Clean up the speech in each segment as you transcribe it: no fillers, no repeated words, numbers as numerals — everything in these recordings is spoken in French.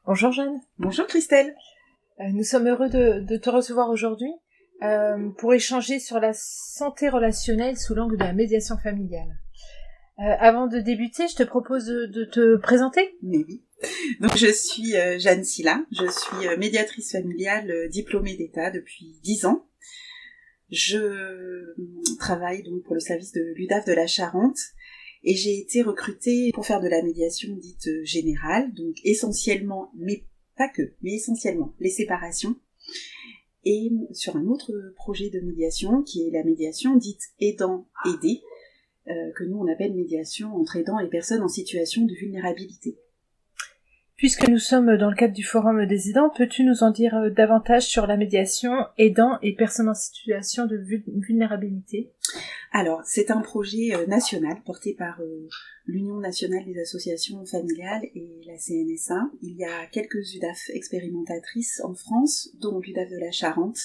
Bonjour Jeanne. Bonjour Christelle. Nous sommes heureux de te recevoir aujourd'hui pour échanger sur la santé relationnelle sous l'angle de la médiation familiale. Avant de débuter, je te propose de te présenter. Mais oui. Donc je suis Jeanne Silla, je suis médiatrice familiale diplômée d'État depuis 10 ans. Je travaille donc pour le service de l'UDAF de la Charente et j'ai été recrutée pour faire de la médiation dite générale, donc essentiellement, mais pas que, mais essentiellement les séparations, et sur un autre projet de médiation qui est la médiation dite aidant-aidé, que nous on appelle médiation entre aidants et personnes en situation de vulnérabilité. Puisque nous sommes dans le cadre du Forum des aidants, peux-tu nous en dire davantage sur la médiation aidants et personnes en situation de vulnérabilité ? Alors, c'est un projet national porté par l'Union nationale des associations familiales et la CNSA. Il y a quelques UDAF expérimentatrices en France, dont l'UDAF de la Charente.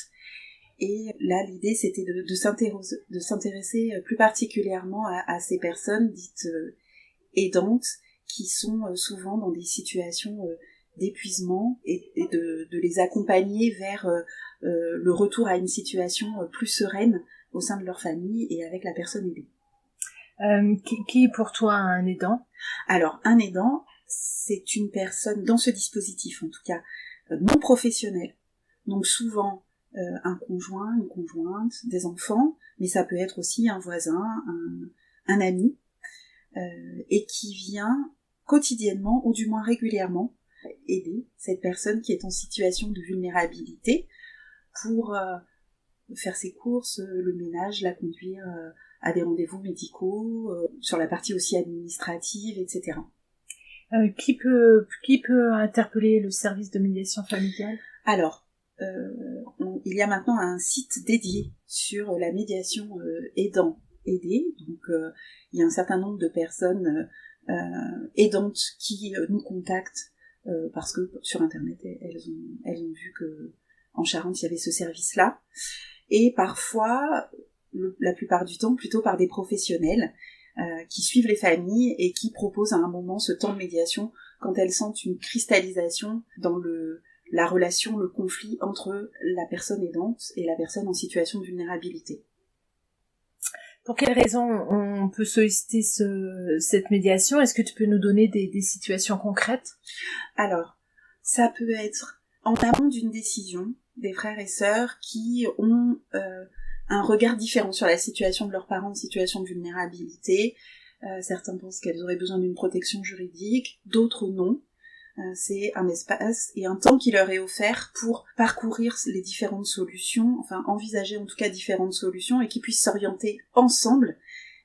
Et là, l'idée, c'était de s'intéresser plus particulièrement à ces personnes dites aidantes, qui sont souvent dans des situations d'épuisement et de les accompagner vers le retour à une situation plus sereine au sein de leur famille et avec la personne aidée. Qui est pour toi un aidant ? Alors, un aidant, c'est une personne, dans ce dispositif en tout cas, non professionnelle. Donc souvent, un conjoint, une conjointe, des enfants, mais ça peut être aussi un voisin, un ami, et qui vient quotidiennement, ou du moins régulièrement, aider cette personne qui est en situation de vulnérabilité pour faire ses courses, le ménage, la conduire à des rendez-vous médicaux, sur la partie aussi administrative, etc. Qui peut interpeller le service de médiation familiale ? Alors, il y a maintenant un site dédié sur la médiation aidant-aidé, donc il y a un certain nombre de personnes aidantes qui nous contactent parce que sur internet elles ont vu que en Charente il y avait ce service-là, et parfois, la plupart du temps, plutôt par des professionnels qui suivent les familles et qui proposent à un moment ce temps de médiation quand elles sentent une cristallisation dans la relation, le conflit entre la personne aidante et la personne en situation de vulnérabilité. Pour quelles raisons on peut solliciter cette médiation ? Est-ce que tu peux nous donner des situations concrètes ? Alors, ça peut être en amont d'une décision des frères et sœurs qui ont un regard différent sur la situation de leurs parents en situation de vulnérabilité. Certains pensent qu'elles auraient besoin d'une protection juridique, d'autres non. C'est un espace et un temps qui leur est offert pour parcourir les différentes solutions, enfin envisager en tout cas différentes solutions, et qui puissent s'orienter ensemble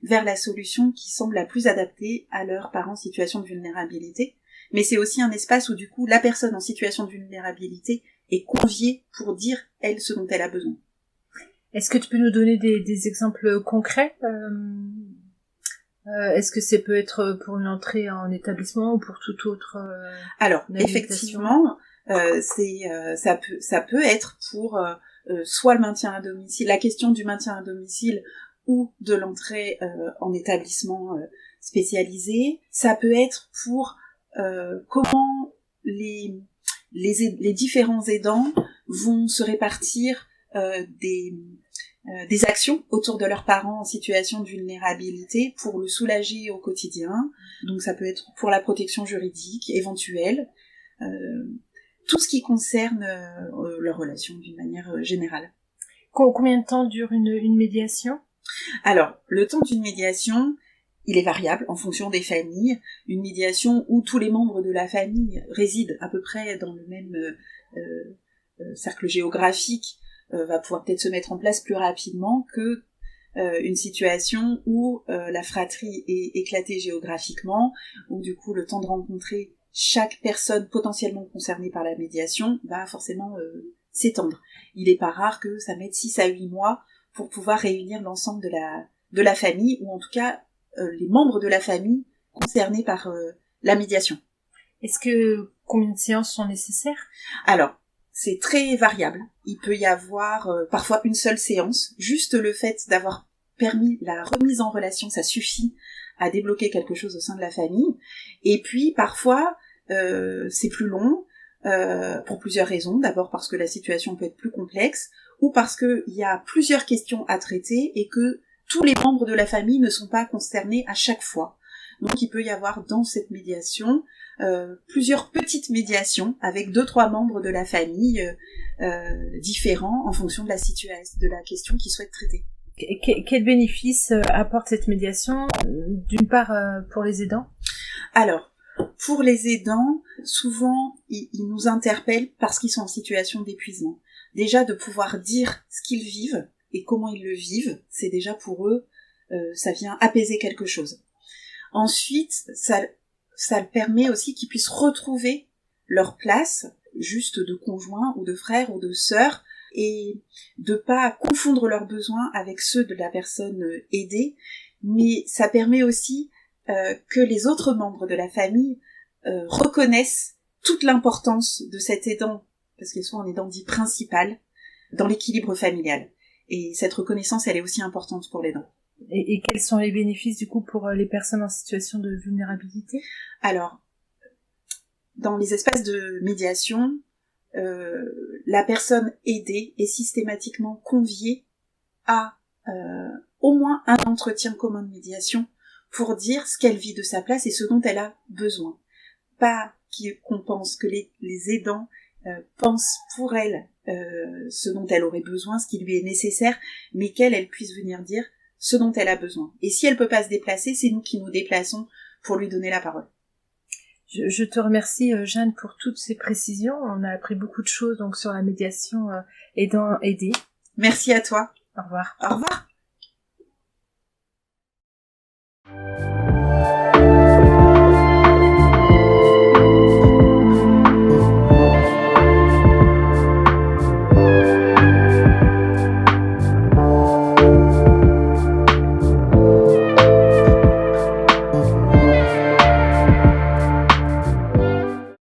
vers la solution qui semble la plus adaptée à leurs parents en situation de vulnérabilité. Mais c'est aussi un espace où du coup la personne en situation de vulnérabilité est conviée pour dire elle ce dont elle a besoin. Est-ce que tu peux nous donner des exemples concrets ? Est-ce que ça peut être pour une entrée en établissement ou pour toute autre Alors, effectivement, ça peut être pour soit le maintien à domicile, la question du maintien à domicile ou de l'entrée en établissement spécialisé. Ça peut être pour comment les différents aidants vont se répartir des actions autour de leurs parents en situation de vulnérabilité pour le soulager au quotidien. Donc ça peut être pour la protection juridique éventuelle, tout ce qui concerne leur relation d'une manière générale. Combien de temps dure une médiation ? Alors, le temps d'une médiation, il est variable en fonction des familles. Une médiation où tous les membres de la famille résident à peu près dans le même cercle géographique va pouvoir peut-être se mettre en place plus rapidement que une situation où la fratrie est éclatée géographiquement, où du coup le temps de rencontrer chaque personne potentiellement concernée par la médiation va forcément s'étendre. Il n'est pas rare que ça mette 6 à 8 mois pour pouvoir réunir l'ensemble de la famille, ou en tout cas les membres de la famille concernés par la médiation. Est-ce que combien de séances sont nécessaires ? Alors, c'est très variable. Il peut y avoir parfois une seule séance. Juste le fait d'avoir permis la remise en relation, ça suffit à débloquer quelque chose au sein de la famille. Et puis parfois, c'est plus long. pour plusieurs raisons. D'abord parce que la situation peut être plus complexe, ou parce qu'il y a plusieurs questions à traiter et que tous les membres de la famille ne sont pas concernés à chaque fois. Donc il peut y avoir dans cette médiation plusieurs petites médiations avec 2-3 membres de la famille différents en fonction de la situation, de la question qu'ils souhaitent traiter. Quel bénéfice apporte cette médiation, d'une part pour les aidants ? Alors, pour les aidants, souvent, ils nous interpellent parce qu'ils sont en situation d'épuisement. Déjà, de pouvoir dire ce qu'ils vivent et comment ils le vivent, c'est déjà pour eux, ça vient apaiser quelque chose. Ensuite, ça permet aussi qu'ils puissent retrouver leur place, juste de conjoint ou de frère ou de sœur, et de pas confondre leurs besoins avec ceux de la personne aidée, mais ça permet aussi que les autres membres de la famille reconnaissent toute l'importance de cet aidant, parce qu'ils sont un aidant dit principal, dans l'équilibre familial. Et cette reconnaissance, elle est aussi importante pour l'aidant. Et quels sont les bénéfices du coup pour les personnes en situation de vulnérabilité ? Alors, dans les espaces de médiation, la personne aidée est systématiquement conviée à au moins un entretien commun de médiation pour dire ce qu'elle vit de sa place et ce dont elle a besoin. Pas qu'on pense que les aidants pensent pour elle ce dont elle aurait besoin, ce qui lui est nécessaire, mais qu'elle puisse venir dire ce dont elle a besoin. Et si elle peut pas se déplacer, c'est nous qui nous déplaçons pour lui donner la parole. Je te remercie Jeanne pour toutes ces précisions. On a appris beaucoup de choses donc sur la médiation aidant-aidé. Merci à toi. Au revoir. Au revoir.